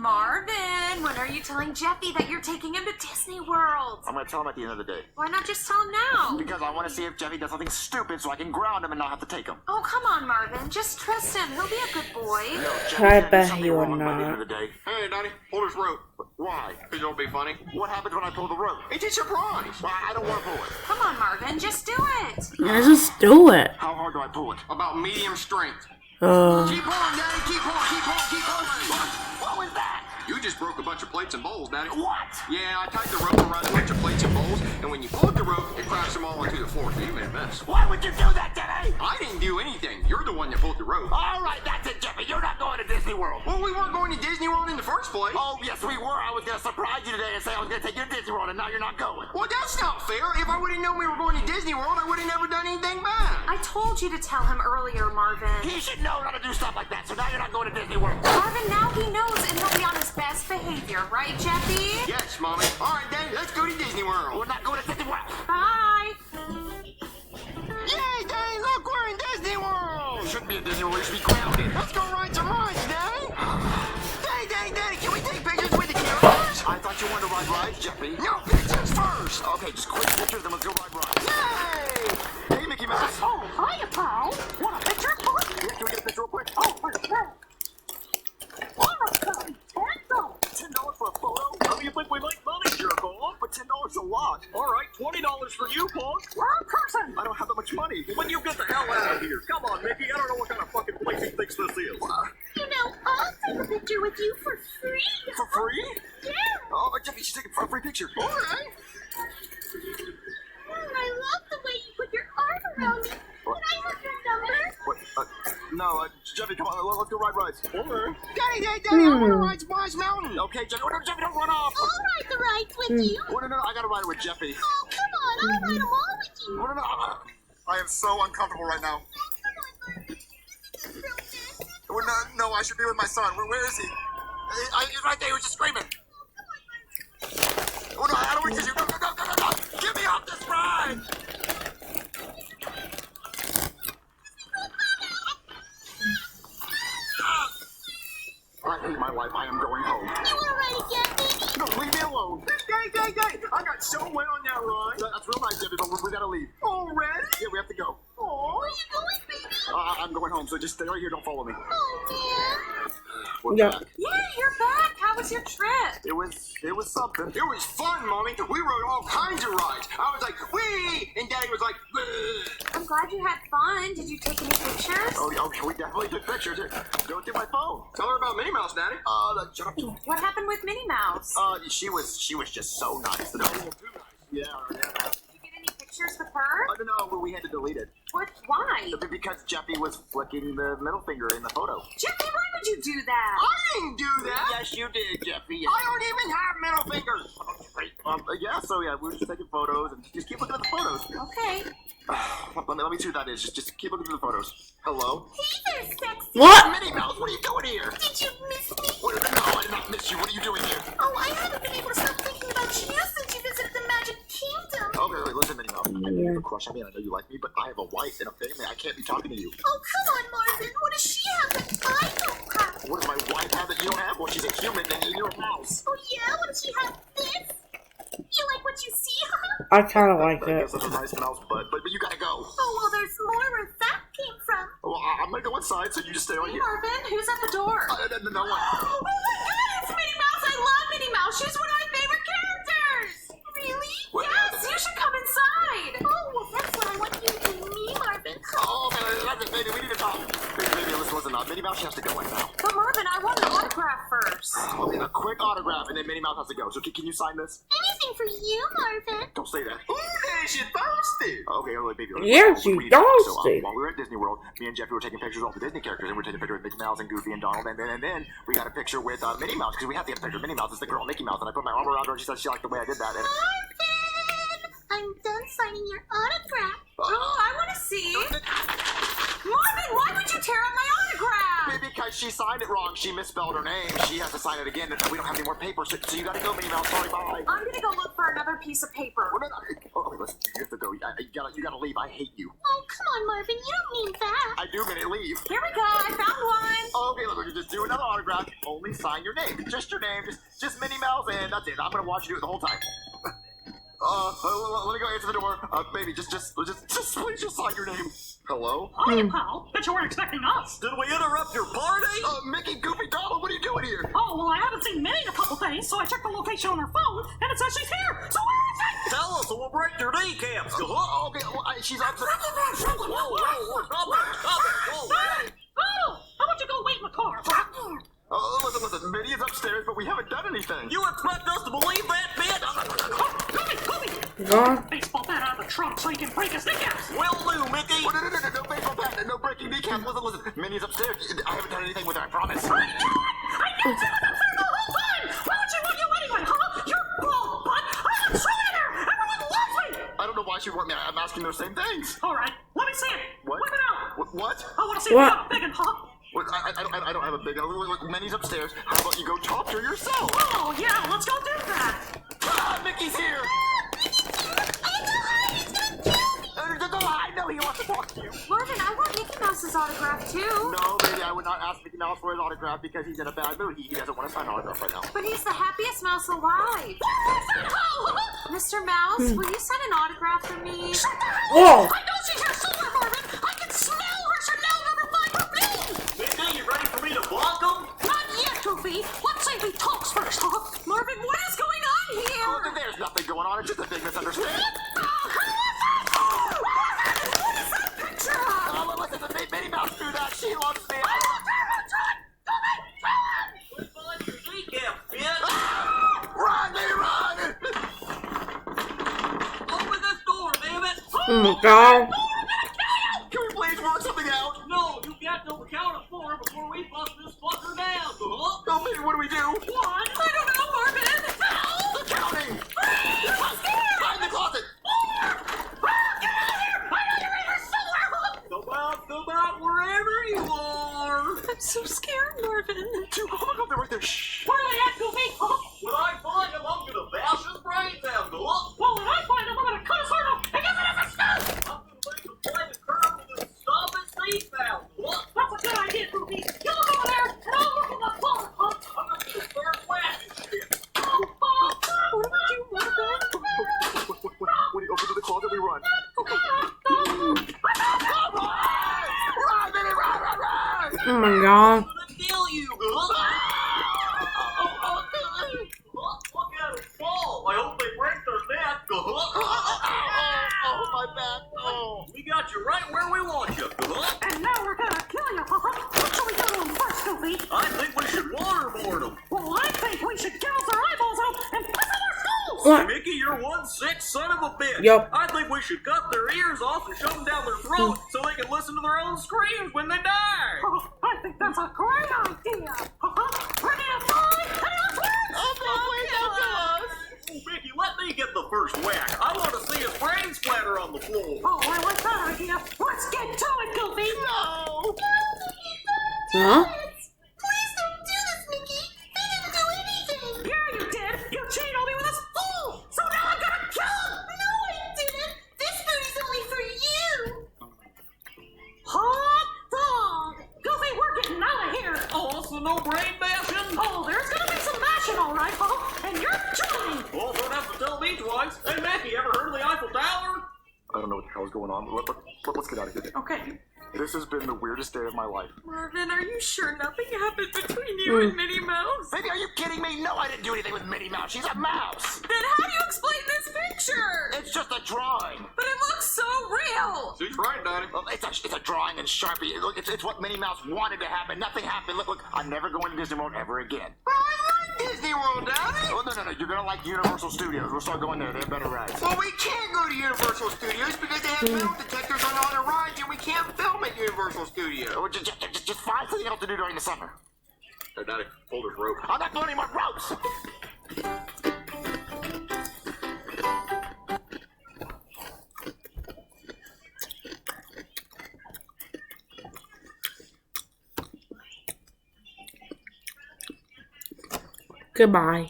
Marvin, when are you telling Jeffy that you're taking him to Disney World? I'm gonna tell him at the end of the day. Why not just tell him now? Because I want to see if Jeffy does something stupid so I can ground him and not have to take him. Oh, come on, Marvin. Just trust him. He'll be a good boy. No, Jeffy's I gonna do bet something you are wrong by the end not. of the day. Hey, Daddy, hold his rope. Why? Because it'll be funny. What happens when I pull the rope? It's a surprise. Well, I don't want to pull it. Come on, Marvin. Just do it. Yeah, just do it. How hard do I pull it? About medium strength. Keep Uh, on, Daddy. Keep on, keep on, keep on. What was that? You just broke a bunch of plates and bowls, Daddy. What? Yeah, I tied the rope around a bunch of plates and bowls, and when you pulled the rope, it crashed them all onto the floor, so you made a mess. Why would you do that, Jeffy? I didn't do anything. You're the one that pulled the rope. All right, that's it, Jeffy. You're not going to Disney World. Well, we weren't going to Disney World in the first place. Oh, yes, we were. I was going to surprise you today and say I was going to take you to Disney World, and now you're not going. Well, that's not fair. If I would have known we were going to Disney World, I would have never done anything bad. I told you to tell him earlier, Marvin. He should know not to do stuff like that, so now you're not going to Disney World. Marvin, now he knows, and he'll be on his best behavior, right, Jeffy? Yes, Mommy. All right, Daddy, let's go to Disney World. We're not going to Disney World. Bye. Yay, Daddy, look, we're in Disney World. You shouldn't be in Disney World. You should be grounded. Let's go ride some rides, Daddy. Daddy, can we take pictures with the characters? I thought you wanted to ride rides, Jeffy. No, pictures first. Okay, just quick pictures, then let's go ride rides. Yay! Hey, Mickey Mouse. Oh, hiya, Paul. Want a picture? Yeah, can we get a picture real quick? Oh, for sure. Awesome. $10 for a photo? How do you think we make money here, Paul? But $10 is a lot. All right, $20 for you, Paul. Wrong person. I don't have that much money. When you get the hell out of here. Come on, Mickey. I don't know what kind of fucking place he thinks this is. You know, I'll take a picture with you for free. For free? Yeah. Oh, Jeffy, she's taking a free picture. All right. I love the way you put your arm around me. Can I have your number? What? No, Jeffy, come on. Let's go ride rides. Daddy, I want to ride Splash Mountain. Okay, Jeffy. Oh, no, Jeffy, don't run off. I'll ride the rides with you. Oh, no, I gotta ride it with Jeffy. Oh, come on. I'll ride them all with you. Oh, no. I am so uncomfortable right now. No, I should be with my son. Where is he? He's right there. He was just screaming. Oh, no, I don't want to kiss you. No. Get me off this ride. I hate my life. I am going home. You want to ride again, baby? No, leave me alone. Hey. I got so wet on that ride. That's real nice, Jeffy, but we gotta leave. Already? Yeah, we have to go. Oh, where are you going, baby? I'm going home, so just stay right here. Don't follow me. Oh, man. We're Yeah. back. Yeah, you're back. How was your trip? It was something. It was fun, Mommy. We rode all kinds of rides. I was like, wee! And Daddy was like, bleh. I'm glad you had fun. Did you take any pictures? Oh, we definitely took pictures. Go through my phone. Tell her about Minnie Mouse, Daddy. Shut up. What happened with Minnie Mouse? She was just so nice. Yeah. Did you get any pictures with her? I don't know, but we had to delete it. What? Why? Because Jeffy was flicking the middle finger in the photo. Jeffy, why would you do that? I didn't do that. Yes, you did, Jeffy. I don't even have middle fingers. Yeah, we were just taking photos and just keep looking at the photos. Okay. Let me see who that is. Just keep looking at the photos. Hello? Hey there, sexy. What? Minnie Mouse, what are you doing here? Did you miss me? No, I did not miss you. What are you doing here? Oh, I haven't been able to stop thinking about you since you visited the Magic Kingdom. Okay, wait, listen, Minnie Mouse. I know you have a crush on me and I know you like me, but I have a wife and a family. I can't be talking to you. Oh, come on, Marvin. What does she have that I don't have? What does my wife have that you don't have? Well, she's a human and you're a mouse. Oh, yeah? What does she have? This? You like what you see, huh? I kind of like I it. guess that's a nice mouse butt, but you gotta go. Oh, well, there's more where that came from. Well, I'm gonna go inside, so you just stay right Hey, here. Marvin, who's at the door? No one. Oh my god, it's Minnie Mouse! I love Minnie Mouse! She's one of my favorite characters! Really? What? Yes, you should come inside! Oh, well, that's what I want you to do to me, Marvin. Oh, baby, we need to talk. Baby, listen up. Minnie Mouse has to go right now. But Marvin, I want an autograph first. Okay, a quick autograph, and then Minnie Mouse has to go. So can you sign this? Anything for you, Marvin. Don't say that. Ooh, Daddy, she's thirsty. Okay, baby. Yeah, she's we need to talk. So, thirsty. while we were at Disney World, me and Jeffy were taking pictures of all the Disney characters, and we were taking pictures with Mickey Mouse and Goofy and Donald, and then we got a picture with Minnie Mouse, because we have to get a picture of Minnie Mouse. It's the girl Mickey Mouse, and I put my arm around her, and she said she liked the way I did that. And Marvin! I'm done signing your autograph. Oh, I want to see. Marvin, why would you tear up my autograph? because she signed it wrong. She misspelled her name. She has to sign it again, and we don't have any more paper, so you gotta go, Minnie Mouse. Sorry, bye. I'm gonna go look for another piece of paper. Oh, no. Okay, listen, you have to go. You gotta leave. I hate you. Oh, come on, Marvin. You don't mean that. I do, Minnie. Leave. Here we go. I found one. Okay, look, you just do it. another autograph, only sign your name. Just your name, just Minnie Mouse, and that's it. I'm gonna watch you do it the whole time. Let me go answer the door. Baby, just please just sign your name. Hello? Hiya, pal. Bet you weren't expecting us. Did we interrupt your party? Mickey, Goofy, Donald, what are you doing here? Oh, well, I haven't seen Minnie in a couple days, so I checked the location on her phone, and it says she's here. So where is she? Tell us, or we'll break your kneecaps. Okay, well, she's upset. Whoa, stop it. Whoa. Oh, how about you go wait in the car? Listen, Minnie is upstairs, but we haven't done anything. You expect us to believe that, bitch? Kobe! Baseball bat out of the trunk so you can break his kneecaps. Will do, Mickey. No baseball bat, no breaking kneecaps. Listen, Minnie's upstairs. I haven't done anything with her, I promise. I knew she was upstairs the whole time! Why would she want you anyway, huh? You're bald, butt! I'm a traitor! Everyone loves me! I don't know why she want me. I'm asking those same things. All right, let me see it. What? Whip it out. What? I want to see if you got a big one, huh? What? I don't have a big one. Look, Minnie's upstairs. How about you go talk to her yourself? Oh, yeah, let's go do that. Mickey's here. I know he wants to talk to you. Marvin, I want Mickey Mouse's autograph too. No, baby, I would not ask Mickey Mouse for his autograph because he's in a bad mood. He doesn't want to sign an autograph right now. But he's the happiest mouse alive. Mr. Mouse, will you sign an autograph for me? Whoa! I know she's here somewhere, Marvin. I can smell her Chanel number 5 perfume. Mickey, you ready for me to block him? Not yet, Goofy. Let's say we talks first, huh? Marvin, what is going on here? Oh, there's nothing going on. It's just a big misunderstanding. Listen, Minnie Mouse do that. She loves me. Find your kneecap, bitch. Run, Minnie, run! Open this door, damn it. Oh my god. Can we please work something out? No, you got to count to 4 before we bust this fucker down, huh? No, Minnie, what do we do? One. I don't know, Marvin. The counting! Find the closet! Come out wherever you are. I'm so scared, Marvin. Oh my god, they're right there. Shh. Where are they at, Goofy? Huh? When I find him, I'm gonna bash his brains out, huh? Well, when I find him, I'm gonna cut his heart off and give it as a stuff. I'm gonna make him play the curve and stop his teeth out, huh? That's a good idea, Goofy. You look over there, and I'll look in the closet, huh? I'm gonna do third whack and shit. What did you want, When you open to the closet, we run. Okay. Oh my god. I'm gonna kill you, huh? Look at him fall. I hope they break their neck, Oh, my back. Oh. We got you right where we want you, And now we're gonna kill you, huh? What should we do to him first, Goofy? I think we should waterboard them. Well, I think we should gouge their eyeballs out and piss in their skulls! What? Mickey, you're one sick son of a bitch. Yup. I think we should cut their ears off and shove them down their throat so they can listen to their own screams when they die. I think that's a great idea! Ready to fly? Anyone twins? Oh, Mickey, let me get the first whack. I want to see his brain splatter on the floor. Oh, I like that idea. Let's get to it, Goofy! No. Huh? Please don't do this, Mickey. They didn't do anything. Yeah, you did! You cheated on me with this fool! So now I'm gonna kill him! No, I didn't. This booty's only for you. Hot dog! Goofy, we're getting out of here! Oh, so no brain bashing? Oh, there's gonna be some mashing, all right, huh? And you're joining! Well, don't have to tell me twice. Hey, Mickey, ever heard of the Eiffel Tower? I don't know what the hell is going on. Let's get out of here. Okay. This has been the weirdest day of my life. Marvin, are you sure nothing happened between you and Minnie Mouse? Baby, are you kidding me? No, I didn't do anything with Minnie Mouse. She's a mouse. Then how do you explain this picture? It's just a drawing. But it looks so real. She's right, Daddy. Well, it's a drawing in Sharpie. Look, it's what Minnie Mouse wanted to happen. Nothing happened. Look, I'm never going to Disney World ever again. Well, I like Disney World, Daddy. Oh, no. You're going to like Universal Studios. We'll start going there. They have better rides. Well, we can't go to Universal Studios because they have metal detectors on all the rides, and we can't film at Universal Studios. Or just find something else to do during the summer. Hey, Daddy, hold his rope. I'm not doing any more ropes. Goodbye.